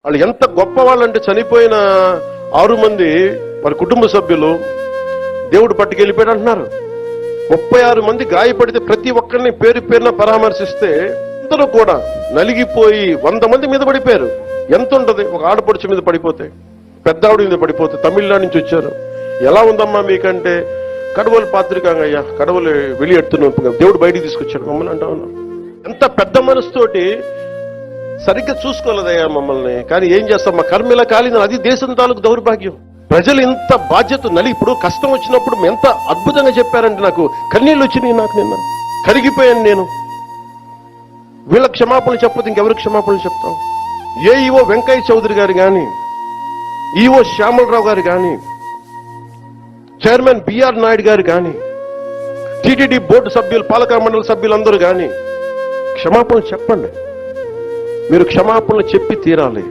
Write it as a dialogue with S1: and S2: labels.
S1: వాళ్ళు ఎంత గొప్ప వాళ్ళంటే చనిపోయిన 6 మంది వారి కుటుంబ సభ్యులు దేవుడు పట్టుకెళ్ళిపోయాడు అంటున్నారు. 36 మంది గాయపడితే ప్రతి ఒక్కరిని పేరు పేరున పరామర్శిస్తే అందరూ కూడా నలిగిపోయి 100 మంది మీద పడిపోయారు. ఎంత ఉంటది ఒక ఆడపడుచు మీద పడిపోతే, పెద్ద ఆవిడ మీద పడిపోతే, తమిళనాడు నుంచి వచ్చారు. ఎలా ఉందమ్మా మీకంటే, కడవలు పాత్రికాంగయ్యా, కడవలు వెళ్ళి ఎడుతున్నాం, దేవుడు బయటికి తీసుకొచ్చాడు మమ్మల్ని అంటా ఉన్నాం. ఎంత పెద్ద మనసుతోటి సరిగ్గా చూసుకోలేదయ్యా మమ్మల్ని, కానీ ఏం చేస్తాం, మా కర్మ ఇలా కాలింది. అది దేశం తాలూకు దౌర్భాగ్యం. ప్రజలు ఇంత బాధ్యత ఇప్పుడు కష్టం వచ్చినప్పుడు ఎంత అద్భుతంగా చెప్పారంటే నాకు కన్నీళ్ళు వచ్చినాయి. నాకు నిన్న కరిగిపోయాను నేను. వీళ్ళ క్షమాపణలు చెప్పదు ఇంకెవరికి క్షమాపణలు చెప్తాం? ఈవో వెంకయ్య చౌదరి గారు కానీ, ఈవో శ్యామలరావు గారు కానీ, చైర్మన్ బిఆర్ నాయుడు గారు కానీ, టీటీడీ బోర్డు సభ్యులు, పాలక మండలి సభ్యులందరూ కానీ క్షమాపణలు చెప్పండి. మీరు క్షమాపణలు చెప్పి తీరాలి.